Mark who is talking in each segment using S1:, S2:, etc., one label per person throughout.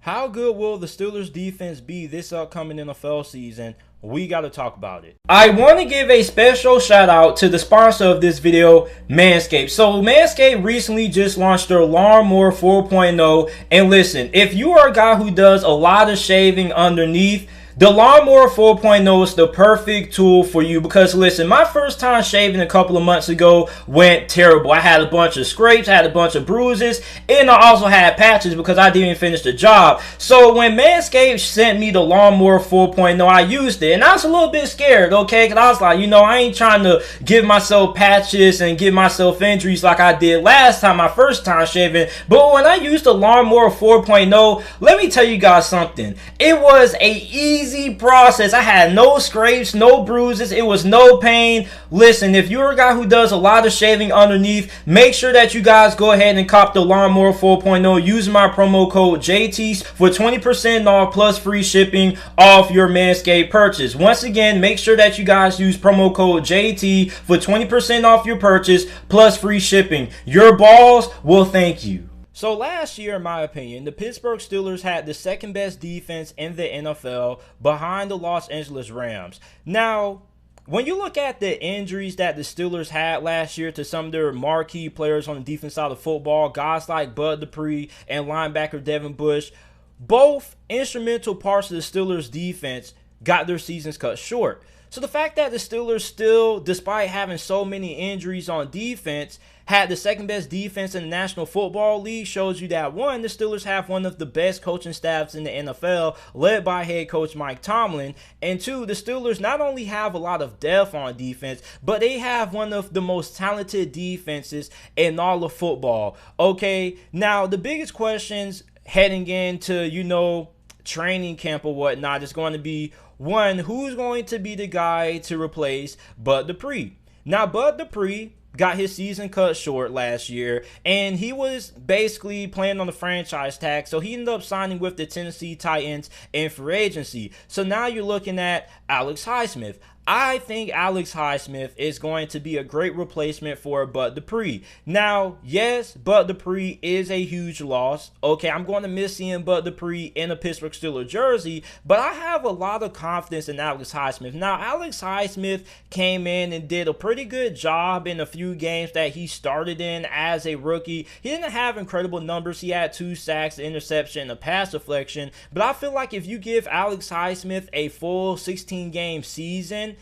S1: How good will the Steelers defense be this upcoming NFL season? We got to talk about it. I want to give a special shout out to the sponsor of this video, Manscape. So Manscape recently just launched their Lawnmower 4.0. And listen, if you are a guy who does a lot of shaving underneath, the Lawnmower 4.0 is the perfect tool for you because, listen, my first time shaving a couple of months ago went terrible. I had a bunch of scrapes, I had a bunch of bruises, and I also had patches because I didn't finish the job. So when Manscaped sent me the Lawnmower 4.0, I used it, and I was a little bit scared, okay? Because I was like, I ain't trying to give myself patches and give myself injuries like I did last time, my first time shaving. But when I used the Lawnmower 4.0, let me tell you guys something. It was a easy process. I had no scrapes, no bruises. It was no pain. Listen, if you're a guy who does a lot of shaving underneath, make sure that you guys go ahead and cop the Lawnmower 4.0 using my promo code JT for 20% off plus free shipping off your Manscaped purchase. Once again, make sure that you guys use promo code JT for 20% off your purchase plus free shipping. Your balls will thank you. So last year, in my opinion, the Pittsburgh Steelers had the second best defense in the NFL behind the Los Angeles Rams. Now, when you look at the injuries that the Steelers had last year to some of their marquee players on the defense side of football, guys like Bud Dupree and linebacker Devin Bush, both instrumental parts of the Steelers defense got their seasons cut short. So the fact that the Steelers still, despite having so many injuries on defense, had the second best defense in the National Football League shows you that, one, the Steelers have one of the best coaching staffs in the NFL, led by head coach Mike Tomlin, and two, the Steelers not only have a lot of depth on defense, but they have one of the most talented defenses in all of football. Okay, now the biggest questions heading into, training camp or whatnot is going to be, one, who's going to be the guy to replace Bud Dupree? Now, Bud Dupree got his season cut short last year, and he was basically playing on the franchise tag, so he ended up signing with the Tennessee Titans in free agency. So now you're looking at Alex Highsmith. I think Alex Highsmith is going to be a great replacement for Bud Dupree. Now, yes, Bud Dupree is a huge loss. Okay, I'm going to miss seeing Bud Dupree in a Pittsburgh Steelers jersey, but I have a lot of confidence in Alex Highsmith. Now, Alex Highsmith came in and did a pretty good job in a few games that he started in as a rookie. He didn't have incredible numbers. He had 2 sacks, an interception, and a pass deflection, but I feel like if you give Alex Highsmith a full 16-game season,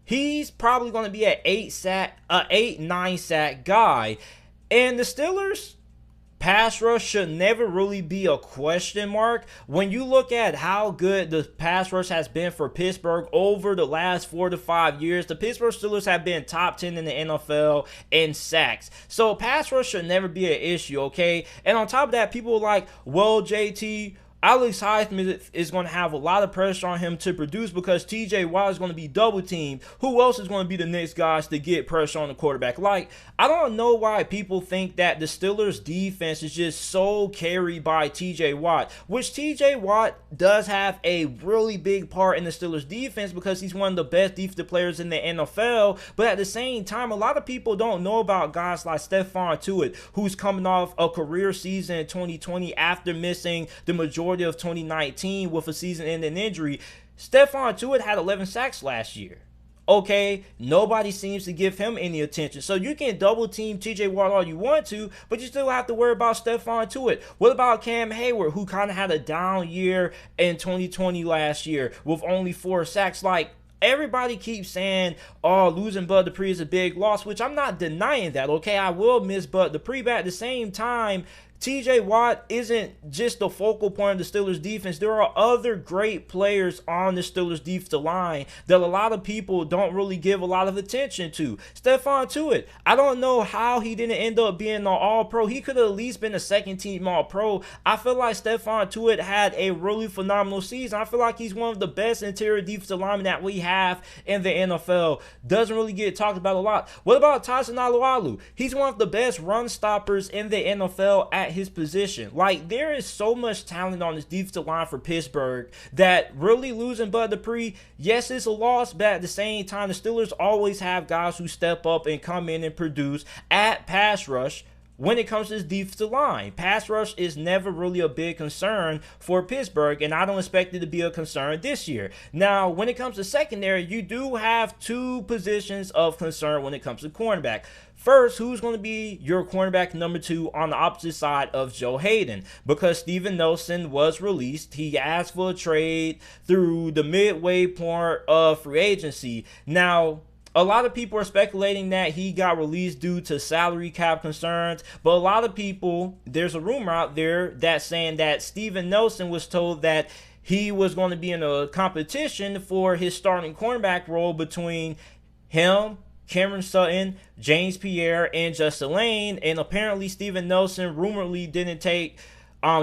S1: he's probably going to be an 8-9 sack guy. And the Steelers' pass rush should never really be a question mark. When you look at how good the pass rush has been for Pittsburgh over the last 4 to 5 years, the Pittsburgh Steelers have been top 10 in the NFL in sacks. So pass rush should never be an issue, okay? And on top of that, people are like, well, JT, Alex Highsmith is going to have a lot of pressure on him to produce because TJ Watt is going to be double teamed. Who else is going to be the next guys to get pressure on the quarterback? Like, I don't know why people think that the Steelers defense is just so carried by TJ Watt, which TJ Watt does have a really big part in the Steelers defense because he's one of the best defensive players in the NFL. But at the same time, a lot of people don't know about guys like Stephon Tuitt, who's coming off a career season in 2020 after missing the majority of 2019 with a season-ending injury. Stephon Tuitt had 11 sacks last year. Okay, nobody seems to give him any attention. So you can double team TJ Watt all you want to, but you still have to worry about Stephon Tuitt. What about Cam Hayward, who kind of had a down year in 2020 last year with only 4 sacks? Like, everybody keeps saying, oh, losing Bud Dupree is a big loss, which I'm not denying that, okay? I will miss Bud Dupree, but at the same time, TJ Watt isn't just the focal point of the Steelers defense. There are other great players on the Steelers defensive line that a lot of people don't really give a lot of attention to. Stephon Tuitt, I don't know how he didn't end up being an All-Pro. He could have at least been a second-team All-Pro. I feel like Stephon Tuitt had a really phenomenal season. I feel like he's one of the best interior defensive linemen that we have in the NFL. Doesn't really get talked about a lot. What about Tyson Alualu? He's one of the best run stoppers in the NFL at his position. Like, there is so much talent on this defensive line for Pittsburgh that really losing Bud Dupree, yes, it's a loss, but at the same time, the Steelers always have guys who step up and come in and produce at pass rush when it comes to this defensive line. Pass rush is never really a big concern for Pittsburgh, and I don't expect it to be a concern this year. Now, when it comes to secondary, you do have two positions of concern when it comes to cornerback. First, who's going to be your cornerback number 2 on the opposite side of Joe Hayden? Because Steven Nelson was released. He asked for a trade through the midway point of free agency. Now, a lot of people are speculating that he got released due to salary cap concerns, but a lot of people, there's a rumor out there that's saying that Steven Nelson was told that he was going to be in a competition for his starting cornerback role between him, Cameron Sutton, James Pierre, and Justin Lane, and apparently Steven Nelson rumoredly didn't take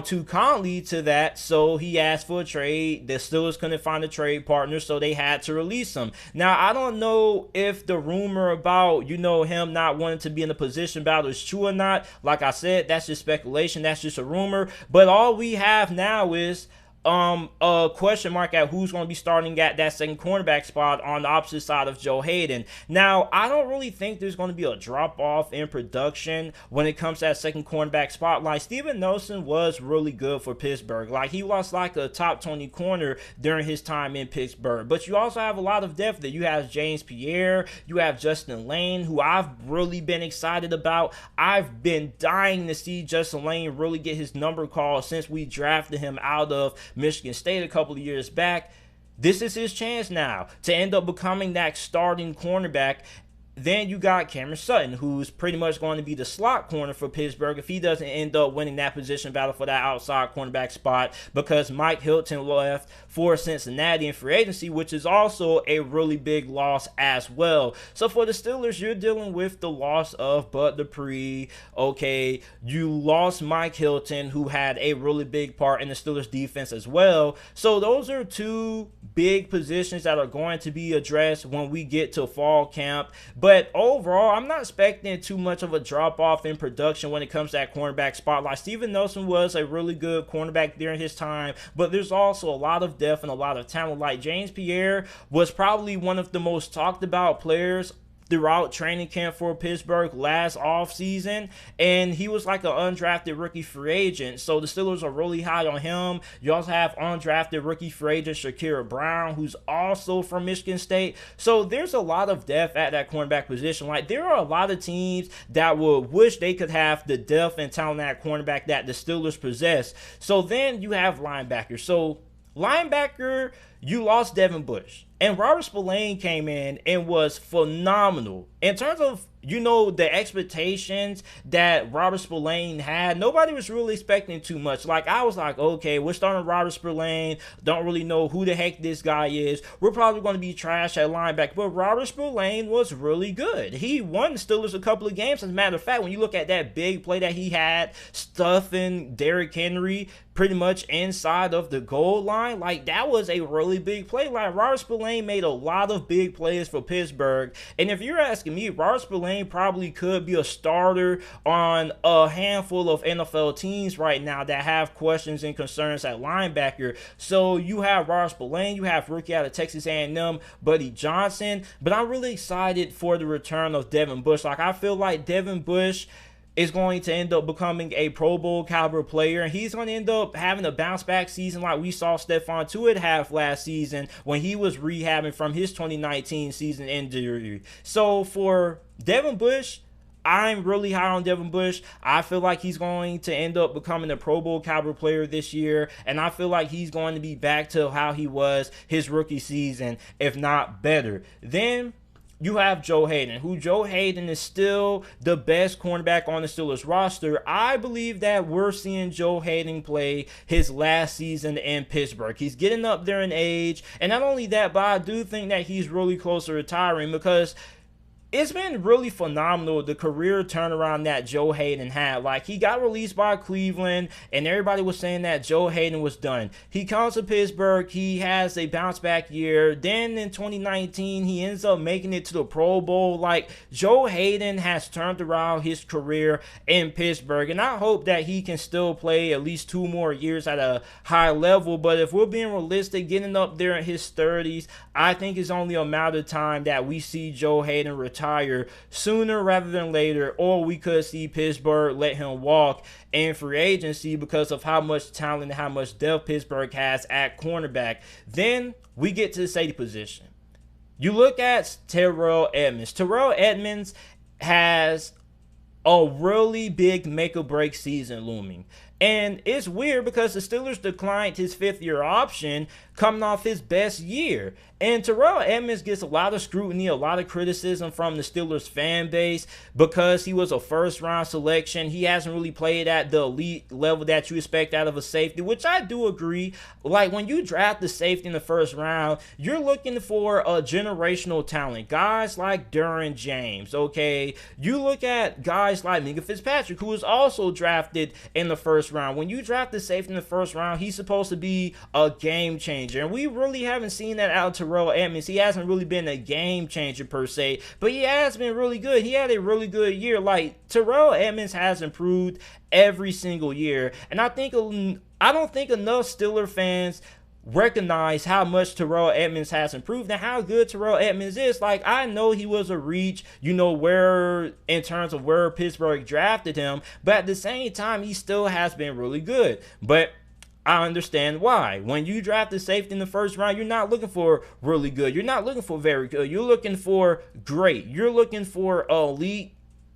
S1: too kindly to that, so he asked for a trade. The Steelers couldn't find a trade partner, so they had to release him. Now, I don't know if the rumor about, him not wanting to be in a position battle is true or not. Like I said, that's just speculation. That's just a rumor. But all we have now is a question mark at who's going to be starting at that second cornerback spot on the opposite side of Joe Hayden. Now, I don't really think there's going to be a drop-off in production when it comes to that second cornerback spot. Like, Steven Nelson was really good for Pittsburgh. Like, he was like a top 20 corner during his time in Pittsburgh. But you also have a lot of depth there. You have James Pierre, you have Justin Lane, who I've really been excited about. I've been dying to see Justin Lane really get his number called since we drafted him out of Michigan State a couple of years back. This is his chance now to end up becoming that starting cornerback. Then you got Cameron Sutton, who's pretty much going to be the slot corner for Pittsburgh if he doesn't end up winning that position battle for that outside cornerback spot, because Mike Hilton left for Cincinnati in free agency, which is also a really big loss as well. So for the Steelers, you're dealing with the loss of Bud Dupree. Okay, you lost Mike Hilton, who had a really big part in the Steelers defense as well. So those are two big positions that are going to be addressed when we get to fall camp. But overall, I'm not expecting too much of a drop-off in production when it comes to that cornerback spot. Like, Steven Nelson was a really good cornerback during his time, but there's also a lot of depth and a lot of talent. Like, James Pierre was probably one of the most talked about players throughout training camp for Pittsburgh last offseason, and he was like an undrafted rookie free agent, so the Steelers are really high on him. You also have undrafted rookie free agent Shakira Brown, who's also from Michigan State, so there's a lot of depth at that cornerback position. Like, there are a lot of teams that would wish they could have the depth and talent at cornerback that the Steelers possess. So then you have linebacker. So linebacker, you lost Devin Bush, and Robert Spillane came in and was phenomenal. In terms of, the expectations that Robert Spillane had, nobody was really expecting too much. Like, I was like, okay, we're starting Robert Spillane. Don't really know who the heck this guy is. We're probably going to be trash at linebacker. But Robert Spillane was really good. He won the Steelers a couple of games. As a matter of fact, when you look at that big play that he had, stuffing Derrick Henry pretty much inside of the goal line, like, that was a really big play. Like, Robert Spillane made a lot of big plays for Pittsburgh. And if you're asking me, Robert Spillane probably could be a starter on a handful of NFL teams right now that have questions and concerns at linebacker. So you have Robert Spillane, you have rookie out of Texas A&M, Buddy Johnson, but I'm really excited for the return of Devin Bush. Like, I feel like Devin Bush is going to end up becoming a Pro Bowl caliber player, and he's going to end up having a bounce back season like we saw Stephon Tuitt have last season when he was rehabbing from his 2019 season injury. So for Devin Bush, I'm really high on Devin Bush. I feel like he's going to end up becoming a Pro Bowl caliber player this year, and I feel like he's going to be back to how he was his rookie season, if not better. Then you have Joe Hayden, who Joe Hayden is still the best cornerback on the Steelers roster. I believe that we're seeing Joe Hayden play his last season in Pittsburgh. He's getting up there in age, and not only that, but I do think that he's really close to retiring, because it's been really phenomenal, the career turnaround that Joe Hayden had. Like, he got released by Cleveland, and everybody was saying that Joe Hayden was done. He comes to Pittsburgh, he has a bounce-back year. Then in 2019, he ends up making it to the Pro Bowl. Like, Joe Hayden has turned around his career in Pittsburgh, and I hope that he can still play at least 2 more years at a high level. But if we're being realistic, getting up there in his 30s, I think it's only a matter of time that we see Joe Hayden return retire sooner rather than later, or we could see Pittsburgh let him walk in free agency because of how much talent and how much depth Pittsburgh has at cornerback. Then we get to the safety position. You look at Terrell Edmunds. Terrell Edmunds has a really big make-or-break season looming. And it's weird because the Steelers declined his fifth-year option coming off his best year. And Terrell Edmunds gets a lot of scrutiny, a lot of criticism from the Steelers fan base because he was a first-round selection. He hasn't really played at the elite level that you expect out of a safety, which I do agree. Like, when you draft the safety in the first round, you're looking for a generational talent. Guys like Derwin James, okay? You look at guys like Minkah Fitzpatrick, who was also drafted in the first round. When you draft the safety in the first round, he's supposed to be a game changer. And we really haven't seen that out of Terrell Edmunds. He hasn't really been a game changer per se, but he has been really good. He had a really good year. Like, Terrell Edmunds has improved every single year. And I don't think enough Steeler fans recognize how much Terrell Edmunds has improved and how good Terrell Edmunds is. Like, I know he was a reach, you know, where in terms of where Pittsburgh drafted him, but at the same time, he still has been really good. But I understand why. When you draft the safety in the first round, you're not looking for really good. You're not looking for very good. You're looking for great. You're looking for elite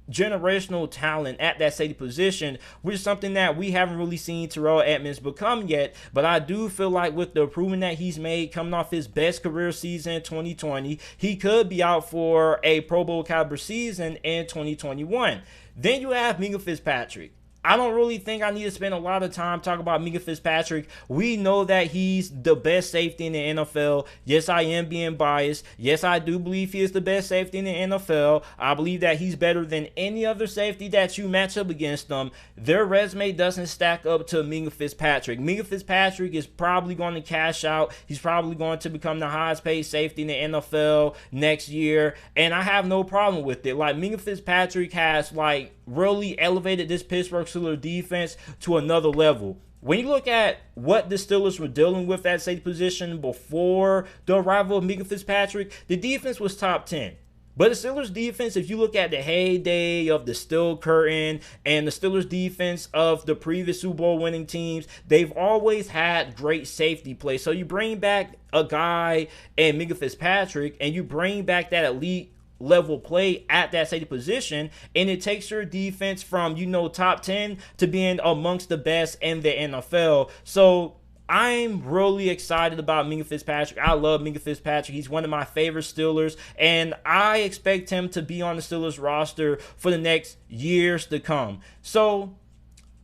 S1: generational talent at that safety position, which is something that we haven't really seen Terrell Edmunds become yet. But I do feel like with the improvement that he's made coming off his best career season 2020, he could be out for a Pro Bowl caliber season in 2021. Then you have Minkah Fitzpatrick. I don't really think I need to spend a lot of time talking about Minkah Fitzpatrick. We know that he's the best safety in the NFL. Yes, I am being biased. Yes, I do believe he is the best safety in the NFL. I believe that he's better than any other safety that you match up against them. Their resume doesn't stack up to Minkah Fitzpatrick. Minkah Fitzpatrick is probably going to cash out. He's probably going to become the highest paid safety in the NFL next year, and I have no problem with it. Like, Minkah Fitzpatrick has, like, really elevated this Pittsburgh Steelers defense to another level. When you look at what the Steelers were dealing with at safety position before the arrival of Minkah Fitzpatrick, the defense was top 10. But the Steelers defense, if you look at the heyday of the Steel Curtain and the Steelers defense of the previous Super Bowl winning teams, they've always had great safety play. So you bring back a guy and Minkah Fitzpatrick and you bring back that elite level play at that safety position, and it takes your defense from, you know, top 10 to being amongst the best in the NFL. So I'm really excited about Minkah Fitzpatrick. I love Minkah Fitzpatrick. He's one of my favorite Steelers, and I expect him to be on the Steelers roster for the next years to come. So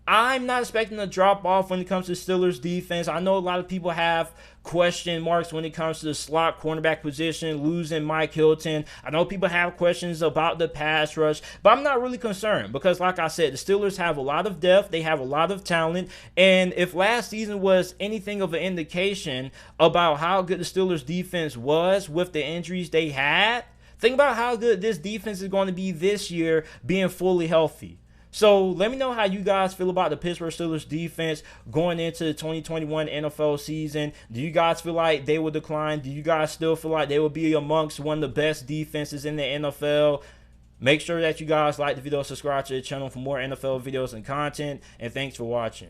S1: I'm not expecting a drop off when it comes to Steelers defense. I know a lot of people have question marks when it comes to the slot cornerback position, losing Mike Hilton. I know people have questions about the pass rush, but I'm not really concerned because, like I said, the Steelers have a lot of depth. They have a lot of talent. And if last season was anything of an indication about how good the Steelers defense was with the injuries they had, think about how good this defense is going to be this year being fully healthy. So let me know how you guys feel about the Pittsburgh Steelers defense going into the 2021 NFL season. Do you guys feel like they will decline? Do you guys still feel like they will be amongst one of the best defenses in the NFL? Make sure that you guys like the video, subscribe to the channel for more NFL videos and content, and thanks for watching.